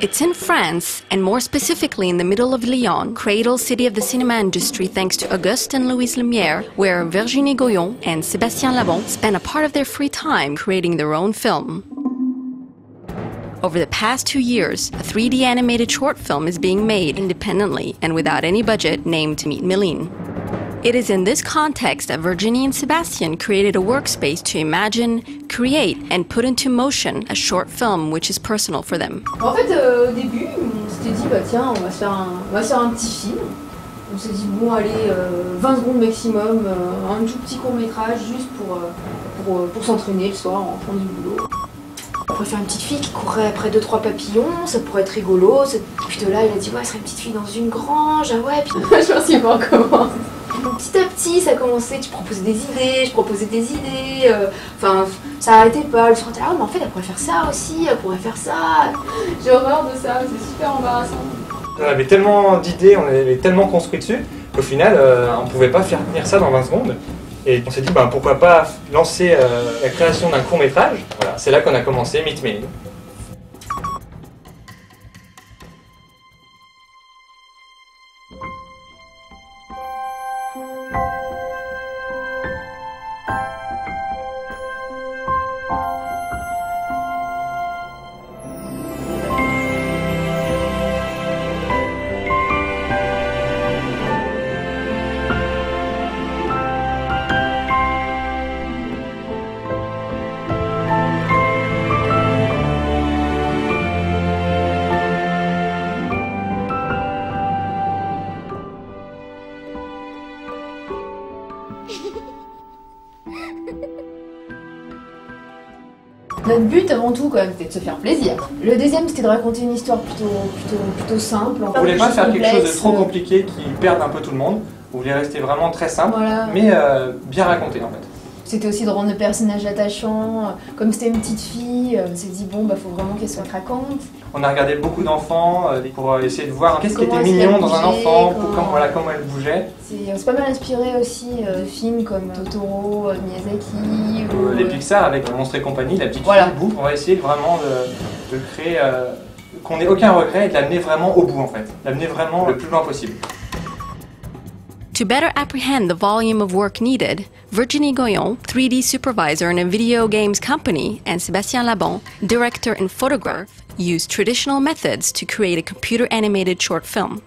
It's in France, and more specifically in the middle of Lyon, cradle city of the cinema industry thanks to Auguste and Louise Lumière, where Virginie Goyon and Sébastien Labon spent a part of their free time creating their own film. Over the past 2 years, a 3D animated short film is being made independently and without any budget named Meline. It is in this context that Virginie and Sébastien created a workspace to imagine, create, and put into motion a short film which is personal for them. En fait, au début, on s'était dit, bah tiens, on va se faire un petit film. On s'est dit, bon, allez, 20 secondes maximum, un tout petit court-métrage juste pour s'entraîner le soir en rentrant du boulot. On pourrait faire une petite fille qui courrait après 2-3 papillons, ça pourrait être rigolo. Puis de là, il a dit, ouais, ce serait une petite fille dans une grange, ah ouais, puis je me suis pas comment. Petit à petit, ça a commencé, tu proposais des idées, je proposais des idées, enfin, ça arrêtait pas. Le soir, t'es là, mais en fait, elle pourrait faire ça aussi, elle pourrait faire ça. J'ai horreur de ça, c'est super embarrassant. On avait tellement d'idées, on avait tellement construit dessus, qu'au final, on pouvait pas faire tenir ça dans 20 secondes. Et on s'est dit, ben, pourquoi pas lancer la création d'un court-métrage. Voilà, c'est là qu'on a commencé Meet Meline. Notre but avant tout quand même c'était de se faire plaisir. Le deuxième c'était de raconter une histoire plutôt simple. On voulait pas faire quelque chose de trop compliqué qui perde un peu tout le monde. On voulait rester vraiment très simple, voilà. Mais bien raconté en fait. C'était aussi de rendre le personnage attachant. Comme c'était une petite fille, on s'est dit bon bah faut vraiment qu'elle soit craquante. On a regardé beaucoup d'enfants pour essayer de voir qu'est-ce qui était mignon dans un enfant, comment elle bougeait. C'est pas mal inspiré aussi de films comme Totoro, Miyazaki. Les Pixar avec Monstres et compagnie, la petite fille bout. On va essayer vraiment de créer qu'on n'ait aucun regret et de l'amener vraiment au bout en fait. L'amener vraiment le plus loin possible. To better apprehend the volume of work needed, Virginie Goyon, 3D supervisor in a video games company, and Sébastien Labon, director and photographer, used traditional methods to create a computer-animated short film.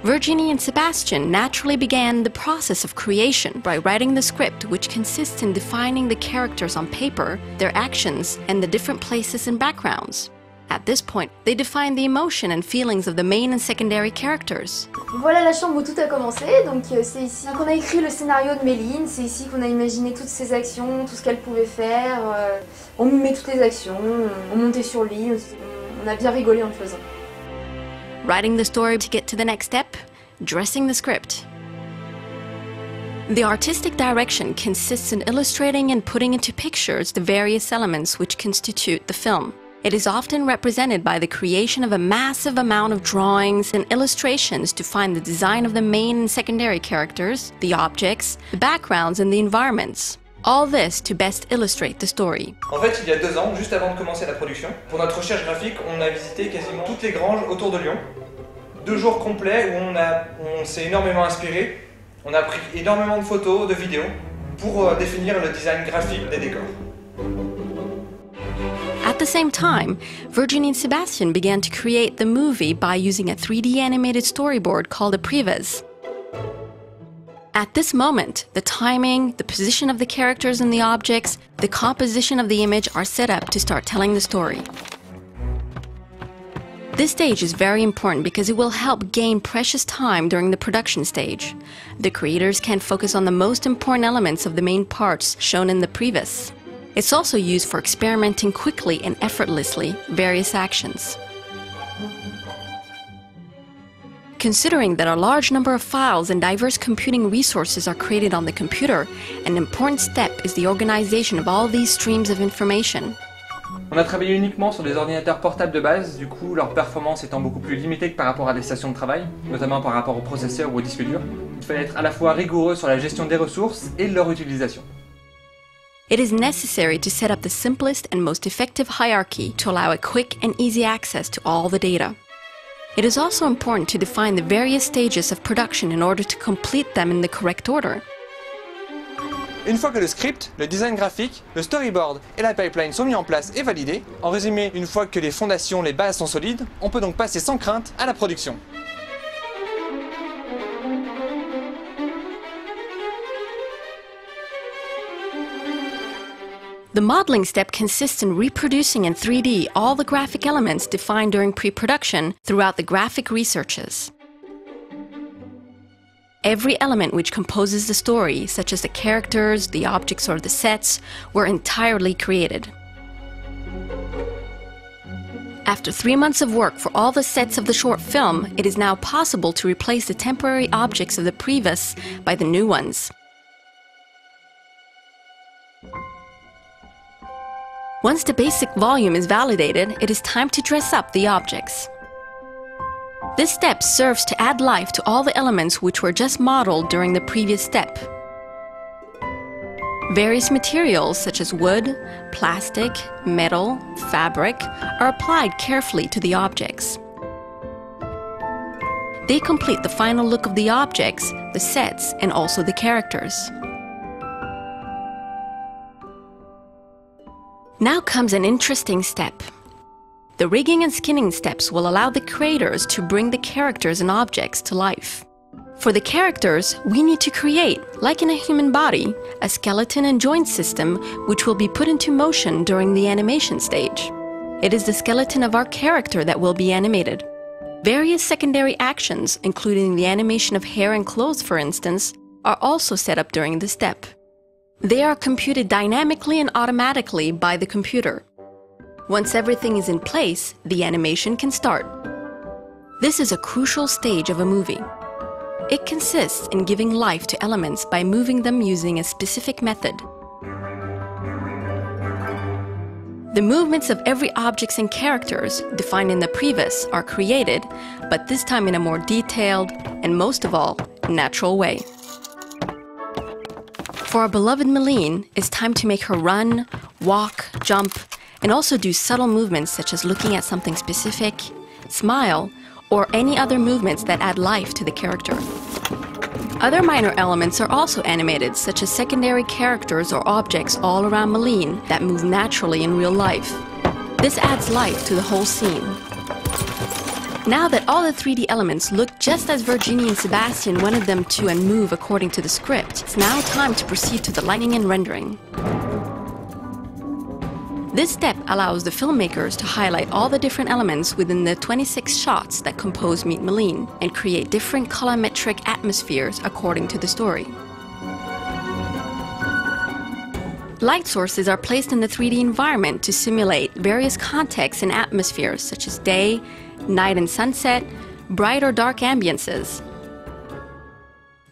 Virginie and Sébastien naturally began the process of creation by writing the script, which consists in defining the characters on paper, their actions, and the different places and backgrounds. At this point, they define the emotion and feelings of the main and secondary characters. Voilà la chambre où tout a commencé, donc c'est ici qu'on a écrit le scénario de Meline, c'est ici qu'on a imaginé toutes ses actions, tout ce qu'elle pouvait faire, on mimait toutes les actions, on montait sur lui, on a bien rigolé en le faisant. Writing the story to get to the next step, dressing the script. The artistic direction consists in illustrating and putting into pictures the various elements which constitute the film. It is often represented by the creation of a massive amount of drawings and illustrations to find the design of the main and secondary characters, the objects, the backgrounds, and the environments. All this to best illustrate the story. En fait, il y a 2 ans, juste avant de commencer la production, pour notre recherche graphique, on a visité quasiment toutes les granges autour de Lyon. 2 jours complets où on s'est énormément inspiré. On a pris énormément de photos, de vidéos pour définir le design graphique des décors. At the same time, Virginie and Sébastien began to create the movie by using a 3D animated storyboard called a previs. At this moment, the timing, the position of the characters and the objects, the composition of the image are set up to start telling the story. This stage is very important because it will help gain precious time during the production stage. The creators can focus on the most important elements of the main parts shown in the previs. It's also used for experimenting quickly and effortlessly various actions. Considering that a large number of files and diverse computing resources are created on the computer, an important step is the organization of all these streams of information. On a travaillé uniquement sur des ordinateurs portables de base, du coup leur performance étant beaucoup plus limitée que par rapport à des stations de travail, notamment par rapport au processeur ou au disque dur. Il fallait être à la fois rigoureux sur la gestion des ressources et leur utilisation. It is necessary to set up the simplest and most effective hierarchy to allow a quick and easy access to all the data. It is also important to define the various stages of production in order to complete them in the correct order. Une fois que le script, le design graphique, le storyboard et la pipeline sont mis en place et validés, en résumé, une fois que les fondations, les bases sont solides, on peut donc passer sans crainte à la production. The modeling step consists in reproducing in 3D all the graphic elements defined during pre-production throughout the graphic researches. Every element which composes the story, such as the characters, the objects, or the sets, were entirely created. After 3 months of work for all the sets of the short film, it is now possible to replace the temporary objects of the previous by the new ones. Once the basic volume is validated, it is time to dress up the objects. This step serves to add life to all the elements which were just modeled during the previous step. Various materials such as wood, plastic, metal, fabric are applied carefully to the objects. They complete the final look of the objects, the sets, and also the characters. Now comes an interesting step. The rigging and skinning steps will allow the creators to bring the characters and objects to life. For the characters, we need to create, like in a human body, a skeleton and joint system which will be put into motion during the animation stage. It is the skeleton of our character that will be animated. Various secondary actions, including the animation of hair and clothes, for instance, are also set up during the step. They are computed dynamically and automatically by the computer. Once everything is in place, the animation can start. This is a crucial stage of a movie. It consists in giving life to elements by moving them using a specific method. The movements of every objects and characters defined in the previous are created, but this time in a more detailed and, most of all, natural way. For our beloved Meline, it's time to make her run, walk, jump, and also do subtle movements such as looking at something specific, smile, or any other movements that add life to the character. Other minor elements are also animated, such as secondary characters or objects all around Meline that move naturally in real life. This adds life to the whole scene. Now that all the 3D elements look just as Virginie and Sebastian wanted them to and move according to the script, it's now time to proceed to the lighting and rendering. This step allows the filmmakers to highlight all the different elements within the 26 shots that compose Meet Meline and create different colorimetric atmospheres according to the story. Light sources are placed in the 3D environment to simulate various contexts and atmospheres such as day, night and sunset, bright or dark ambiances.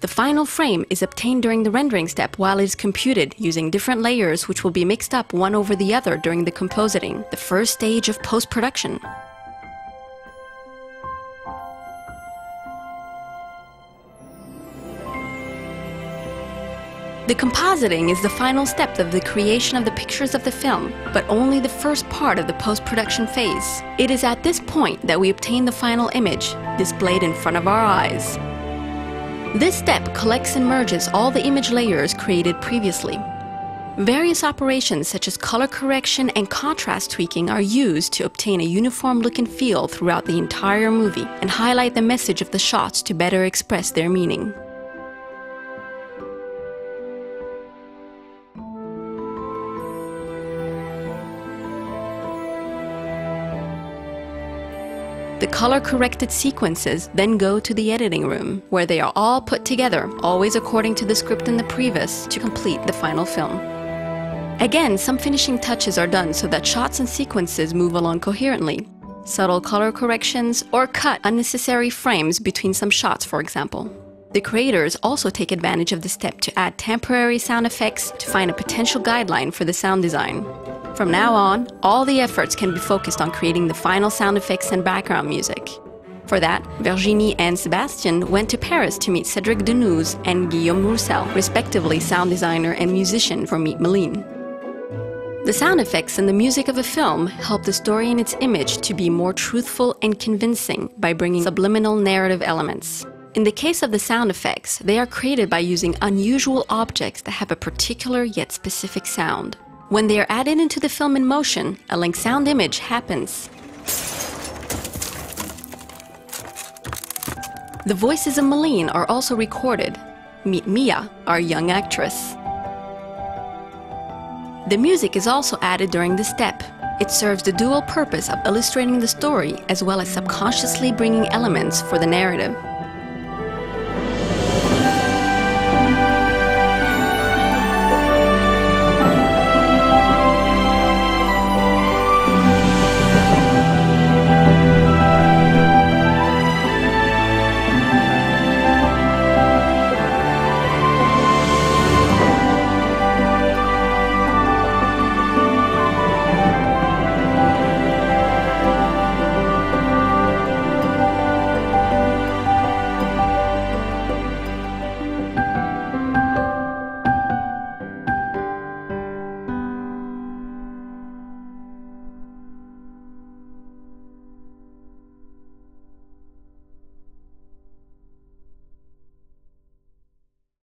The final frame is obtained during the rendering step while it is computed using different layers which will be mixed up one over the other during the compositing, the first stage of post-production. The compositing is the final step of the creation of the pictures of the film, but only the first part of the post-production phase. It is at this point that we obtain the final image, displayed in front of our eyes. This step collects and merges all the image layers created previously. Various operations such as color correction and contrast tweaking are used to obtain a uniform look and feel throughout the entire movie and highlight the message of the shots to better express their meaning. The color-corrected sequences then go to the editing room, where they are all put together, always according to the script in the previous, to complete the final film. Again, some finishing touches are done so that shots and sequences move along coherently. Subtle color corrections or cut unnecessary frames between some shots, for example. The creators also take advantage of the step to add temporary sound effects to find a potential guideline for the sound design. From now on, all the efforts can be focused on creating the final sound effects and background music. For that, Virginie and Sébastien went to Paris to meet Cédric Deneuze and Guillaume Roussel, respectively sound designer and musician for Meet Meline. The sound effects and the music of a film help the story and its image to be more truthful and convincing by bringing subliminal narrative elements. In the case of the sound effects, they are created by using unusual objects that have a particular yet specific sound. When they are added into the film in motion, a link sound image happens. The voices of Meline are also recorded. Meet Mia, our young actress. The music is also added during the step. It serves the dual purpose of illustrating the story as well as subconsciously bringing elements for the narrative.